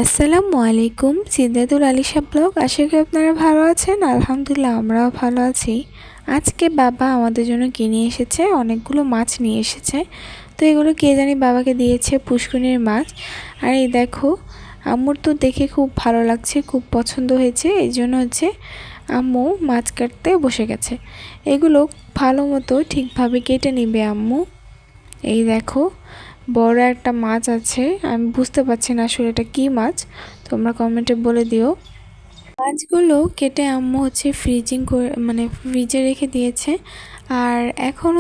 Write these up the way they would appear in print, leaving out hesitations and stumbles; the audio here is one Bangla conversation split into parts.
আসসালামু আলাইকুম, সিদ্দাতুল আলিশা ব্লগ। আশা করি আপনারা ভালো আছেন। আলহামদুলিল্লাহ আমরাও ভালো আছি। আজকে বাবা আমাদের জন্য কিনে এসেছে, অনেকগুলো মাছ নিয়ে এসেছে। তো এগুলো কে জানি বাবাকে দিয়েছে, পুষ্করিণীর মাছ। আর এই দেখো, আম্মুর তো দেখে খুব ভালো লাগছে, খুব পছন্দ হয়েছে। এই জন্য আম্মু মাছ কাটতে বসে গেছে। এগুলো ভালো মতো ঠিকভাবে কেটে নিবে আম্মু। এই দেখো, বড় একটা মাছ আছে, আমি বুঝতে পারছি না আসলে এটা কি মাছ, তোমরা কমেন্টে বলে দিও। মাছগুলো কেটে আম্মু ফ্রিজিং করে মানে ফ্রিজে রেখে দিয়েছে। আর এখন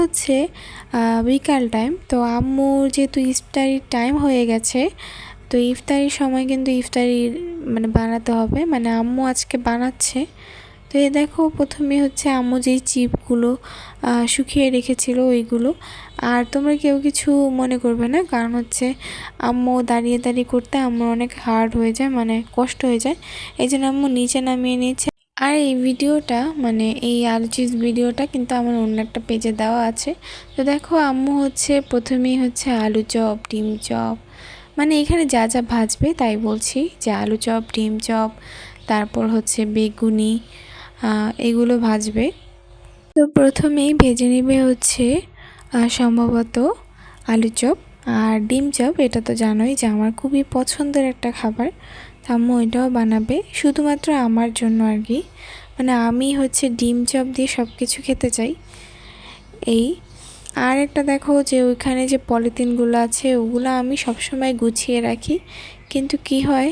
বিকাল টাইম, তো আম্মুর যেহেতু ইফতারির টাইম হয়ে গেছে, তো ইফতারির সময় কিন্তু ইফতারি বানাতে হবে, আম্মু আজকে বানাচ্ছে। তো এই দেখো, প্রথমে আম্মু যেই চিপগুলো শুকিয়ে রেখেছিল ওইগুলো। আর তোমরা কেউ কিছু মনে করবে না, কারণ আম্মু দাঁড়িয়ে দাঁড়িয়ে করতে আম্মুর অনেক হার্ড হয়ে যায়, কষ্ট হয়ে যায়। এই জন্য আম্মু নিচে নামিয়ে নিয়েছে। আর এই ভিডিওটা এই আলু চিপস ভিডিওটা কিন্তু আমার অন্য একটা পেজে দেওয়া আছে। তো দেখো, আম্মু প্রথমেই আলু চপ, ডিম চপ, এখানে যা যা ভাজবে তাই বলছি, যে আলু চপ, ডিম চপ, তারপর বেগুনি, এগুলো ভাজবে। তো প্রথমেই ভেজে নেবে সম্ভবত আলু চপ আর ডিম চপ। এটা তো জানোই যে আমার খুবই পছন্দের একটা খাবার। আম্মু এটাও বানাবে শুধুমাত্র আমার জন্য আর কি। আমি ডিম চপ দিয়ে সব কিছু খেতে চাই। এই আর একটা দেখো, যে ওইখানে যে পলিথিনগুলো আছে ওগুলো আমি সবসময় গুছিয়ে রাখি, কিন্তু কি হয়,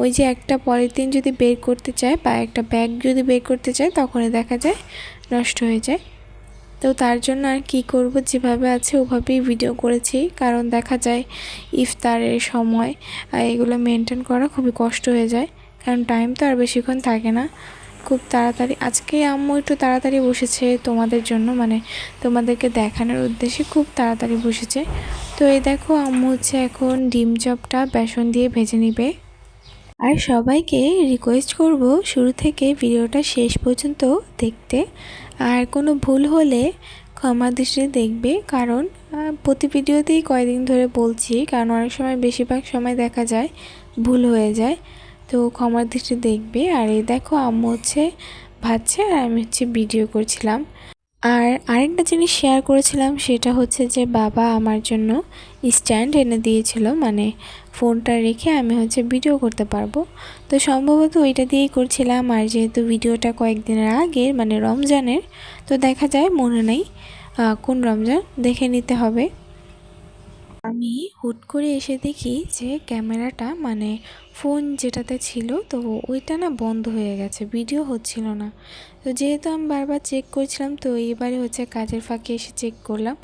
ওই যে একটা পলিথিন যদি বের করতে চায় বা একটা ব্যাগ যদি বের করতে চায়, তখনই দেখা যায় নষ্ট হয়ে যায়। তো তার জন্য আর কি করব, যেভাবে আছে ওভাবেই ভিডিও করেছি, কারণ দেখা যায় ইফতারের সময় এগুলো মেনটেন করা খুবই কষ্ট হয়ে যায়, কারণ টাইম তো আর বেশিক্ষণ থাকে না। খুব তাড়াতাড়ি আজকে আম্মু একটু তাড়াতাড়ি বসেছে তোমাদের জন্য, তোমাদেরকে দেখানোর উদ্দেশ্যে খুব তাড়াতাড়ি বসেছে। তো এই দেখো, আম্মু এখন ডিম চপটা বেসন দিয়ে ভেজে নিবে। আর সবাইকে রিকোয়েস্ট করব শুরু থেকে ভিডিওটা শেষ পর্যন্ত দেখতে। আর কোনো ভুল হলে ক্ষমা দৃষ্টিতে দেখবে, কারণ প্রতি ভিডিওতেই কয়েকদিন ধরে বলছি, কারণ অনেক সময় বেশিরভাগ সময় দেখা যায় ভুল হয়ে যায়। তো ক্ষমার দৃষ্টিতে দেখবে। আর এই দেখো, আম্মু ভাজছে আর আমি ভিডিও করছিলাম। আর আরেকটা জিনিস শেয়ার করেছিলাম, সেটা যে বাবা আমার জন্য স্ট্যান্ড এনে দিয়েছিল, ফোনটা রেখে আমি ভিডিও করতে পারবো। তো সম্ভবত ওইটা দিয়েই করছিলাম। আর যেহেতু ভিডিওটা কয়েকদিনের আগের, রমজানের, তো দেখা যায় মনে নেই কোন রমজান, দেখে নিতে হবে। আমি হুট করে এসে দেখি যে ক্যামেরাটা ফোন যেটাতে ছিল, তো ওইটা না বন্ধ হয়ে গেছে, ভিডিও হচ্ছিল না। তো যেহেতু আমি বারবার চেক করছিলাম, তো এইবারে কাজের ফাঁকে এসে চেক করলাম,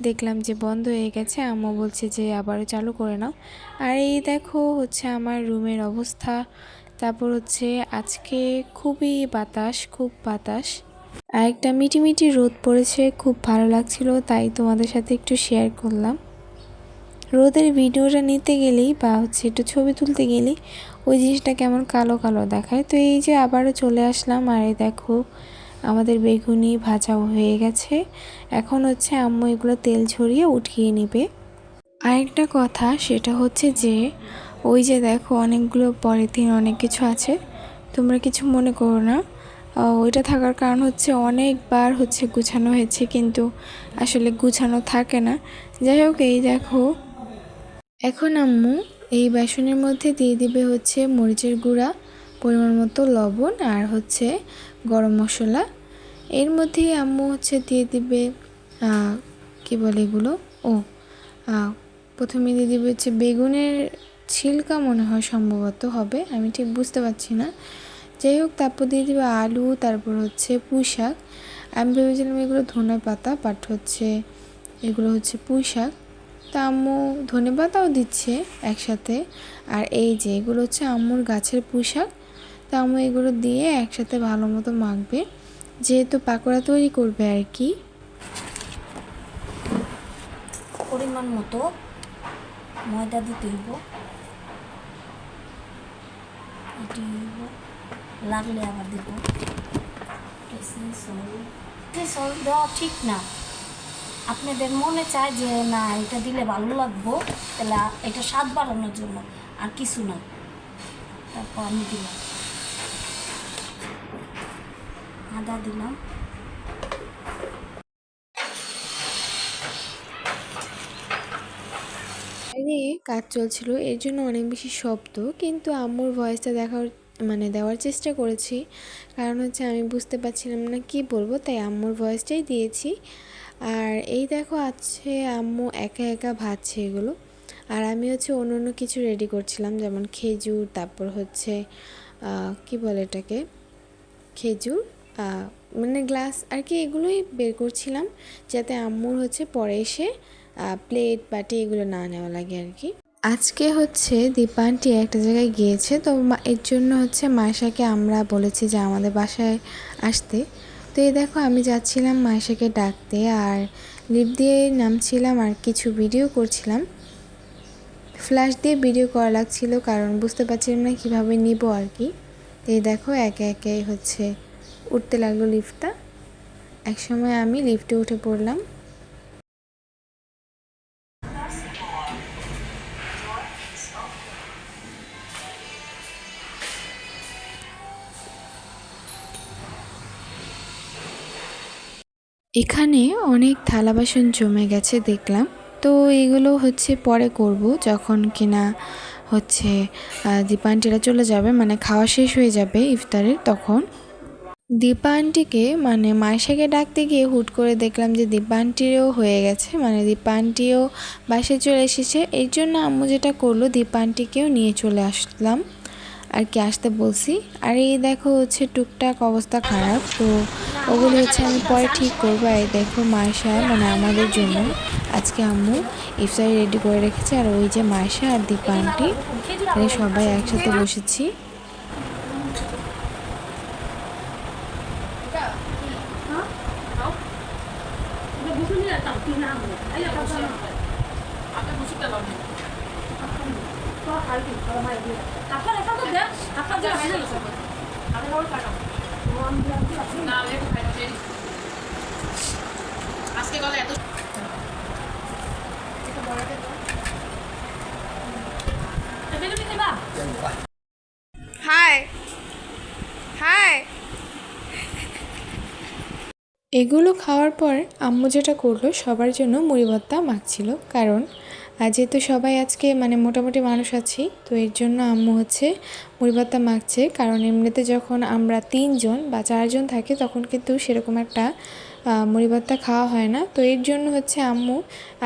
দেখলাম যে বন্ধ হয়ে গেছে। আম্মু বলছে যে আবারও চালু করে নাও। আর এই দেখো আমার রুমের অবস্থা। তারপর আজকে খুবই বাতাস, খুব বাতাস। আর একটা মিটি রোদ পড়েছে, খুব ভালো লাগছিল, তাই তোমাদের সাথে একটু শেয়ার করলাম। রোদের ভিডিওটা নিতে গেলেই বা একটু ছবি তুলতে গেলেই ওই জিনিসটা কেমন কালো কালো দেখায়। তো এই যে আবারও চলে আসলাম। আর এই দেখো, আমাদের বেগুনি ভাজাও হয়ে গেছে। এখন আম্মু এগুলো তেল ঝরিয়ে উঠিয়ে নিবে। আরেকটা কথা, সেটা যে ওই যে দেখো, অনেকগুলো পলিথিন, অনেক কিছু আছে, তোমরা কিছু মনে করো না। ওইটা থাকার কারণ অনেকবার গুছানো হয়েছে, কিন্তু আসলে গুছানো থাকে না। যাই হোক, এই দেখো, এখন আম্মু এই বেসনের মধ্যে দিয়ে দিবে মরিচের গুঁড়া, পরিমাণ মতো লবণ, আর গরম মশলা। এর মধ্যেই আম্মু দিয়ে দিবে কি বলে এগুলো, প্রথমে দিয়ে দিবে বেগুনের ছিলকা, মনে হয় সম্ভবত হবে, আমি ঠিক বুঝতে পারছি না। যাই হোক, তারপর দিয়ে দিবে আলু, তারপর পুঁই শাক। আমি ভেবেছিলাম এগুলো ধনে পাতা, বাট এগুলো পুঁই শাক। তা আম্মু ধনে পাতাও দিচ্ছে একসাথে। আর এই যে এগুলো আম্মুর গাছের পুঁই শাক। তা আম্মু এগুলো দিয়ে একসাথে ভালো মতো মাখবে, যেহেতু পাকোড়া তৈরি করবে আর কি। পরিমাণ মতো ময়দা দিতে হইব, এটি লাগলে আবার দেব। সল দেওয়া ঠিক না, আপনাদের মনে চায় যে না এটা দিলে ভালো লাগবো, তাহলে এটা স্বাদ বাড়ানোর জন্য, আর কিছু না। তারপর আমি দিলাম আদা দিলাম, বাইরে কাজ চলছিল এর জন্য অনেক বেশি শব্দ, কিন্তু আম্মুর ভয়েসটা দেওয়ার চেষ্টা করেছি, কারণ হচ্ছে আমি বুঝতে পারছিলাম না কি বলবো, তাই আম্মুর ভয়েসটাই দিয়েছি। আর এই দেখো আছে আম্মু একা একা ভাজছে এগুলো, আর আমি হচ্ছে অন্য অন্য কিছু রেডি করছিলাম, যেমন খেজুর, তারপর হচ্ছে কি বলে এটাকে, খেজুর গ্লাস আর কি, এগুলোই বের করছিলাম যাতে আম্মুর হচ্ছে পরে এসে প্লেট বাটি এগুলো না নেওয়া লাগে আর কি। আজকে হচ্ছে দীপান্টি একটা জায়গায় গিয়েছে, তো এর জন্য হচ্ছে মায়েশাকে আমরা বলেছি যে আমাদের বাসায় আসতে। তো এই দেখো আমি যাচ্ছিলাম মায়েশাকে ডাকতে, আর লিফট দিয়ে নামছিলাম আর কিছু ভিডিও করছিলাম। ফ্ল্যাশ দিয়ে ভিডিও করা লাগছিল, কারণ বুঝতে পারছিলাম না কীভাবে নিব আর কি। এই দেখো একে একে হচ্ছে উঠতে লাগলো লিফটটা, একসময় আমি লিফটে উঠে পড়লাম। এখানে অনেক থালা বাসন জমে গেছে দেখলাম, তো এগুলো হচ্ছে পরে করব, যখন কিনা হচ্ছে দীপান্টিরা চলে যাবে, মানে খাওয়া শেষ হয়ে যাবে ইফতারের তখন। দীপা আন্টিকে মায়েশাকে ডাকতে গিয়ে হুট করে দেখলাম যে দীপা আন্টিরও হয়ে গেছে, দীপা আন্টিও বাসায় চলে এসেছে। এই জন্য আম্মু যেটা করলো, দীপা আন্টিকেও নিয়ে চলে আসলাম আর কি, আসতে বলছি। আর এই দেখো হচ্ছে টুকটাক অবস্থা খারাপ, তো ওগুলো হচ্ছে আমি পরে ঠিক করবো। এই দেখো মায়েশা আমাদের জন্য আজকে আম্মু ইফতারি রেডি করে রেখেছে, আর ওই যে মায়েশা আর দীপা আন্টি সবাই একসাথে বসেছি। হাই হাই এগুলো খাওয়ার পর আম্মু যেটা করলো, সবার জন্য মুড়ি ভর্তা মাখছিল, কারণ যেহেতু সবাই আজকে মোটামুটি মানুষ আছি, তো এর জন্য আম্মু হচ্ছে মুড়ি ভর্তা মাখছে। কারণ এমনিতে যখন আমরা 3জন বা 4জন থাকি তখন কিন্তু সেরকম একটা মুড়ি ভর্তা খাওয়া হয় না, তো এর জন্য হচ্ছে আম্মু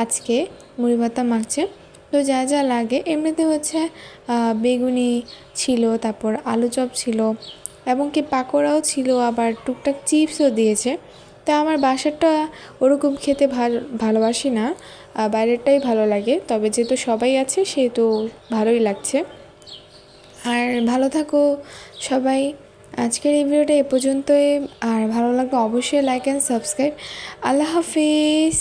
আজকে মুড়ি ভর্তা মাখছে। তো যা যা লাগে এমনিতে হচ্ছে বেগুনি ছিল, তারপর আলু চপ ছিল, এবং কি পাকোড়াও ছিল, আবার টুকটাক চিপসও দিয়েছে। তা আমার বাসারটা ওরকম খেতে ভালোবাসি না, বাইরেরটাই ভালো লাগে, তবে যেহেতু সবাই আছে সেহেতু ভালোই লাগছে। আর ভালো থাকো সবাই। আজকের এই ভিডিওটা এ পর্যন্তই, আর ভালো লাগলে অবশ্যই like and subscribe. Allah Hafiz.